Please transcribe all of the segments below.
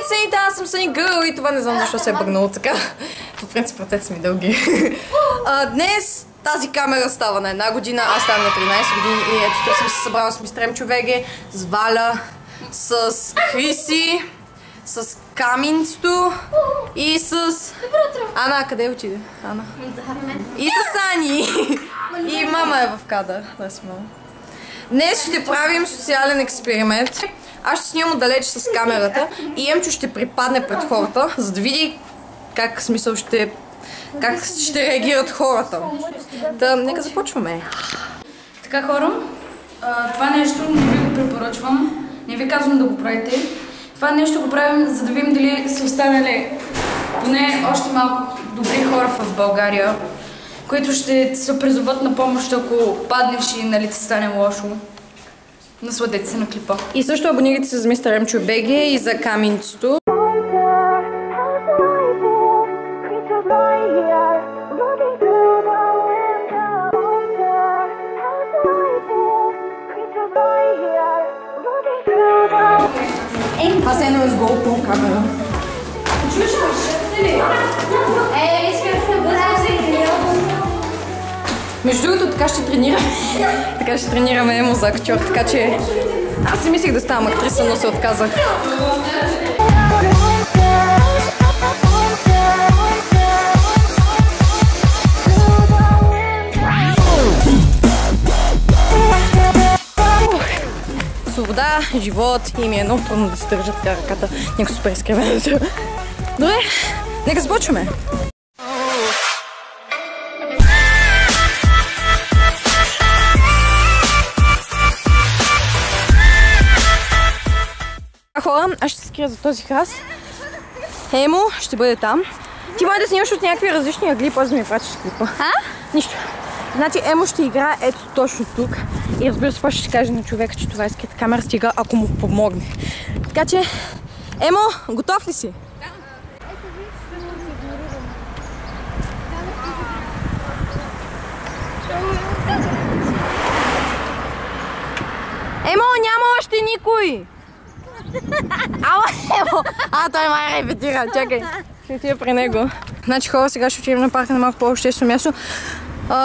Здравейте, аз съм Sunny Girl и това не знам защо се е бъгнало така. По принцип ръцете са ми дълги. Днес тази камера става на 1 година, аз ставам на 13 години и ето тук съм се събрала с Мистрем Човеге, с Валя, с Хриси, с Каминсто и с... Ана, къде отиде? Ана. И с Ани. И мама е в кадър. Да си мама. Днес ще правим социален експеримент. Аз ще снимам отдалеч с камерата и Емчо ще припадне пред хората, за да види как ще реагират хората. Та, нека започваме. Така, хора, това нещо не ви го препоръчвам, не ви казвам да го правите. Това нещо го правим, за да видим дали са останали поне още малко добри хора в България, които ще се призоват на помощ, ако паднеш и нали ти стане лошо. Насладете се на клипа. И също абонирайте се за Мистер Емчо БГ и за Каминсто. Аз едно с GoPro камера. Чуеш ли? Искам да се бъдем. Между другото, така ще тренираме. Така ще тренираме Емо за актьор, така че... Аз си мислих да ставам актриса, но се отказах. Свобода, живот и ми е много трудно да се държа така ръката. Някакво супер изкривеното. Добре, нека започваме. Хора, аз ще се скрия за този храст. Емо ще бъде там. Ти може да снимаш от някакви различни ъгли, после да ми пратиш клипа. Нищо. Значи Емо ще играе ето точно тук. И разбира се, ще каже на човека, че това е скрита камера, стига ако му помогне. Така че, Емо, готов ли си? Да. Емо, няма още никой! Ама, Емо! Той май репетира, чакай. Ще отида при него. Значи хора, сега ще отидем на парка на малко по-обществено място.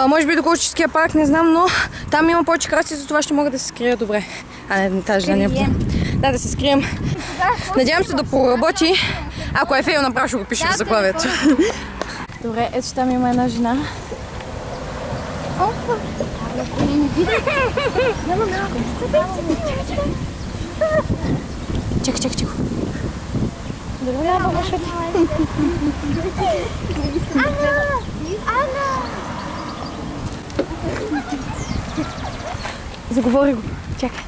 Може би до Колчевския парк, не знам, но там има повече краси, за това ще мога да се скрия добре. Не, тази жена не е. Да, да се скрием. Надявам се да проработи. Ако е фейл, направо ще го пиша в заглавието. Добре, ето там има една жена. Чакай, чакай, чакай. Добре, няма лошо. Ана! Заговори го. Чакай.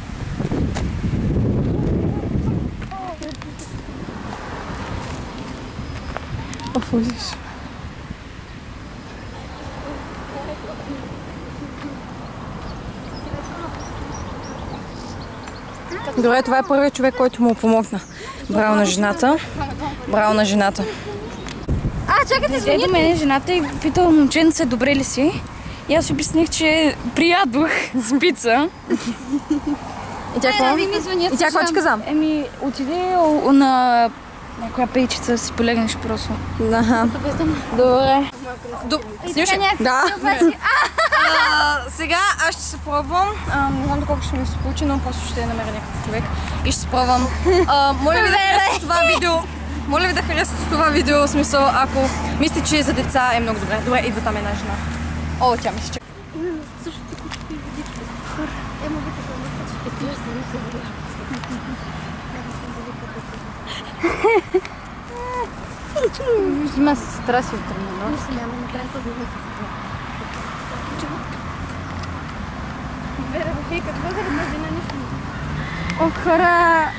Офузиш. Добре, това е първият човек, който му помогна. Браво на жената. Браво на жената. Чакайте, Дойде до мен жената и питала момченце, добре ли си? И аз обясних, че приядох с пица. И тя какво? И тя какво ти каза? Отиди на някоя пейчица, си полегнеш просто. Аха. Добре. Снимаш ли? Да. Сега аз ще се пробвам. Не знам доколко ще ми се получи, но просто ще намеря някакъв човек и ще се пробвам. Моля ви да харесате това видео. Моля ви да харесате това видео, в смисъл, ако мислите, че за деца е много добре. Добре, идва там една жена. О, тя ми се чека. Взима сестра си от тренировка. О, хора!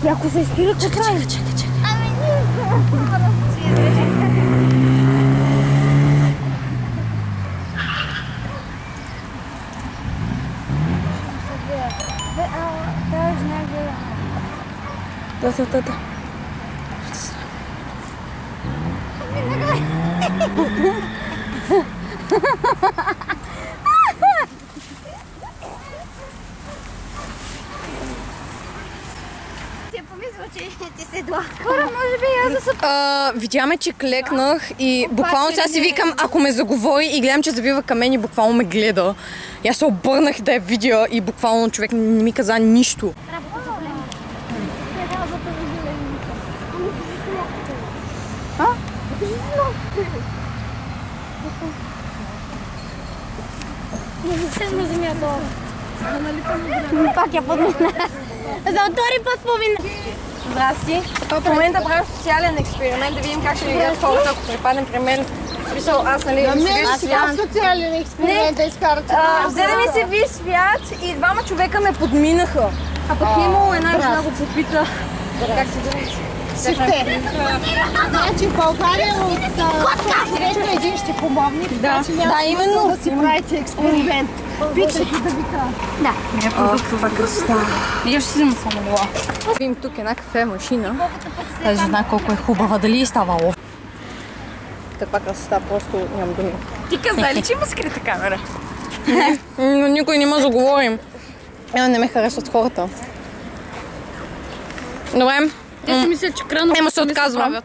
Яко се изпира, чакай, чакай, чакай. Да. е помислил, че ти се дла. Хора, може би аз да се... Видяме, че клекнах и буквално сега си викам, ако ме заговори и гледам, че завива към мен и буквално ме гледа. И аз се обърнах да я видя и буквално човек не ми каза нищо. На земята. Пак я подмина. За втори път помина. Здрасти. В момента правим социален експеримент, да видим как ще видят хората, ако припаднем при мен. Смисъл, аз нали... Аз социален експеримент да изкарате. Взе да ми се ви свят и двама човека ме подминаха. А пък е имало една жена го попита как се зовете. Шефте. Значи в България от срещу един ще помогне, така че няма смисъл да си правите експеримент. Питайте да ви кажа. Каква красота. Я ще си взема само това. Видим тук една кафе машина. Тази жена колко е хубава, дали е ставало? Каква красота, просто нямам думи. Ти каза ли, че има скрита камера? Но никой не може да говорим. Не ме харесват хората. Добре. Те си мислят, че кръвно Ема се отказвам.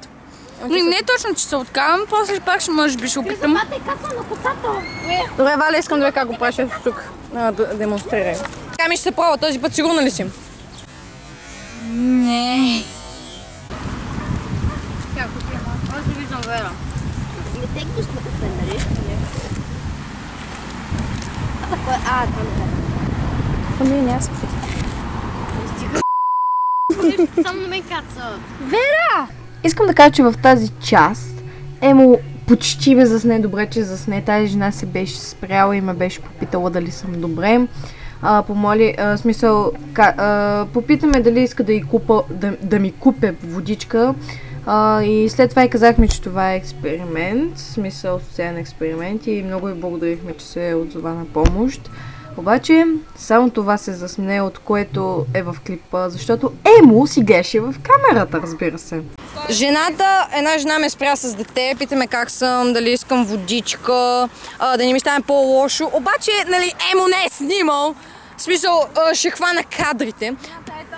Не е точно, че се отказвам, после пак ще може би ще опитам. Мата е капва на косата. Добре, Валя, искам да ви как го правиш ето тук. Да демонстрирай. Така ми ще се пробва, този път сигурна ли си? Не. Аз не виждам Вера. Не те го сме нали? Ами не, аз опитам. Само на мен каца. Вера! Искам да кажа, че в тази част Емо почти ме засне добре, че засне. Тази жена се беше спряла и ме беше попитала дали съм добре. Попитаме дали иска да ми купя водичка. И след това и казахме, че това е експеримент, смисъл социален експеримент и много и благодарихме, че се отзова на помощ. Обаче, само това се засмне, от което е в клипа, защото Емо си гледаше в камерата, разбира се. Една жена ме спря с дете, питаме как съм, дали искам водичка, да не ми стане по-лошо. Обаче, нали, Емо не е снимал, в смисъл, ще хвана кадрите.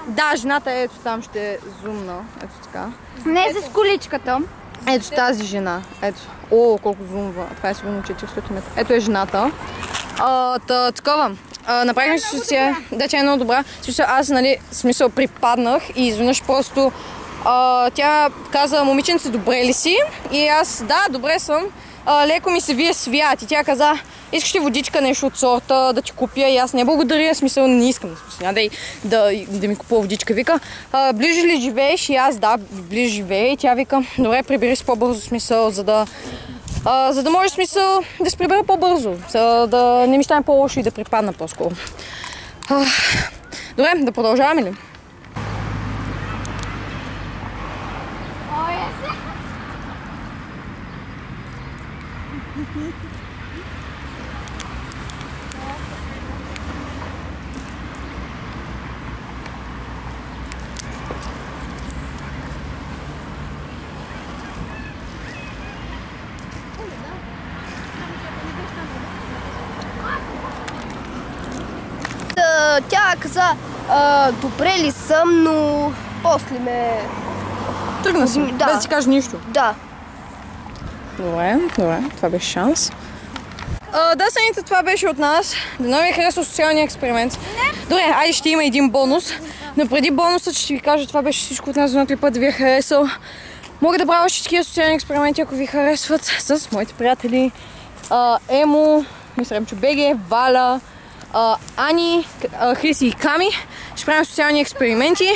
Да, жената е ето там, ще зумна, ето така. Не е с количката. Ето тази жена, ето. О, колко зумва, това е сигурно 400 метра. Ето е жената. Такова. Направихме си социал. Да, тя е много добра. Аз, нали, смисъл припаднах и изведнъж просто тя каза, момиченце, добре ли си? И аз, да, добре съм. Леко ми се вие свят и тя каза, искаш ли водичка, нещо от сорта, да ти купя? И аз не благодаря, смисъл не искам да ми купува водичка. Вика, ближо ли живееш? И аз, да, ближо живея. И тя вика, добре, прибери се по-бързо, смисъл, за да може смисъл да се прибера по-бързо, за да не ми стане по-лошо и да припадна по-скоро. Добре, да продължаваме ли? Тя каза, добре ли съм, но после ме... Тръгна си, без да ти кажа нищо. Да. Добре, това беше шанс. Да, съните, това беше от нас. Дано ви е харесал социалния експеримент. Добре, айде ще има един бонус. Но преди бонусът ще ви кажа, това беше всичко от нас за клипа, да ви е харесал. Мога да правя още такива социални експерименти, ако ви харесват, с моите приятели. Емо, Ремчо БГ, Валя, Ани, Хриси и Ками. Ще правим социални експерименти.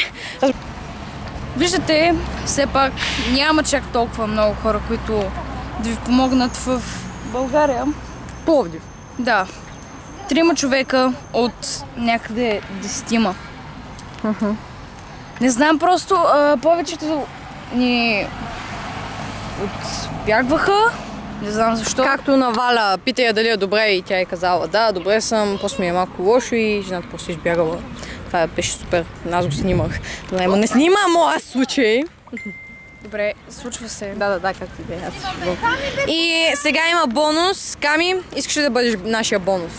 Виждате, все пак няма чак толкова много хора, които да ви помогнат в България. Пловдив. Да. 3 човека от някъде 10. Не знам, просто повечето ни отбягваха. Не знам защо. Както на Валя, пита я дали е добре и тя е казала, да, добре съм, просто ми е малко лошо и жената просто избягала. Това беше супер, аз го снимах. Но не снима моя случай. Добре, случва се. Да, както и да е. И сега има бонус. Ками, искаш ли да бъдеш нашия бонус?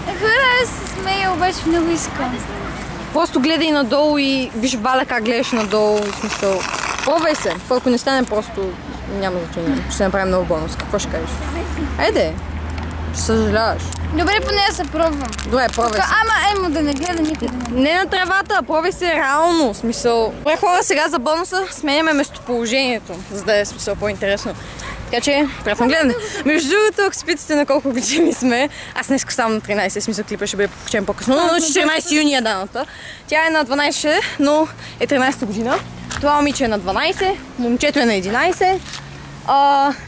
Хора, се смея, обаче много искам. Просто гледай надолу и виж Валя как гледаш надолу, в смисъл. Пробвай се, ако не стане просто няма значение. Ще направим нов бонус. Какво ще кажеш? Айде! Ще съжаляваш. Добре, поне да се пробвам. Добре, пробвай се. Ама да не гледа никъде. Не на тревата, пробвай се реално, в смисъл. Добре, хора, сега за бонуса сменяме местоположението, за да е смисъл по-интересно. Така че, приятно гледане. Между другото, ако спитате на колко години сме, аз днес съм на 13, смисъл клипа ще бъде покачен по-късно, но на 14 юни е даната. Тя е на 12, но е 13-та година. Това момиче е на 12, момчето е на 11.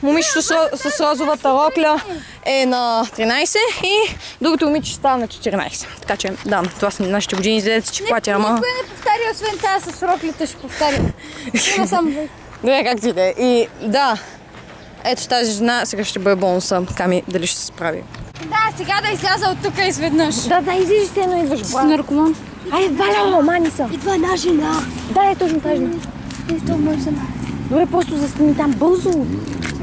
Момичето с розовата рокля е на 13 и другото момиче ще става на 14. Така че, да, това са нашите години, за да си платя, ама... Никой не повтаря, освен тази с роклята ще повтаря. Има само две. Добре, както и да е. И да, ето тази жена, сега ще бъде бонуса. Ками, дали ще се справи. Да, сега да изляза от тук изведнъж. Да, излизате, но идваш, С наркоман. Ай, Валя, мани са. Идва една жена. Да, е точно тази жена. Ето моя жена. Добре, просто застани там бързо.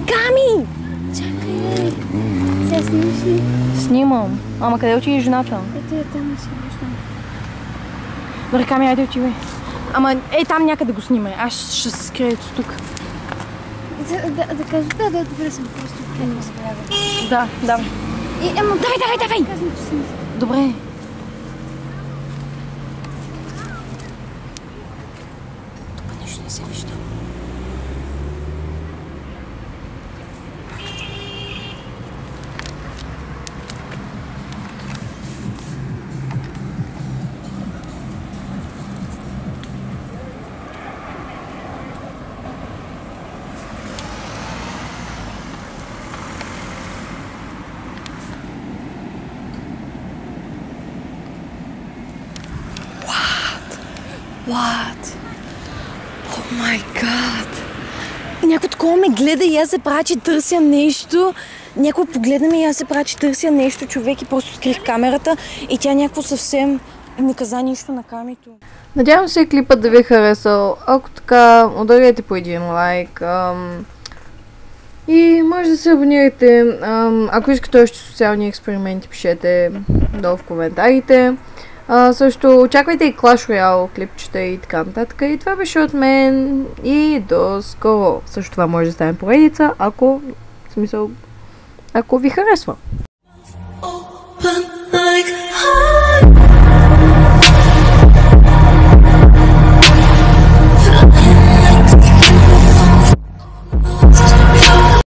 Ками! Чакай, сега снимаш ли? Снимам. Ама къде отиде жената? Ето я там си виждам. Добре, Ками, айде отивай. Ама там някъде го снимай. Аз ще се скрия ето тук. Да кажа, да, добре съм, просто не ме забравя. Да. Ама Давай! казвам, че съм... Добре. Тук нещо не се вижда. What? Oh my god! Някой такова ме гледа и аз се правя, че търся нещо. Някой погледна ме и аз се правя, че търся нещо, човек, и просто скрих камерата и тя някакво съвсем не каза нищо на камито. Надявам се клипът да ви е харесал. Ако така, ударете по един лайк. И може да се абонирате. Ако искате още социални експерименти, пишете долу в коментарите. Също очаквайте и Clash Royale клипчета и така нататък. И това беше от мен и до скоро. Също това може да стане поредица, ако ви харесва.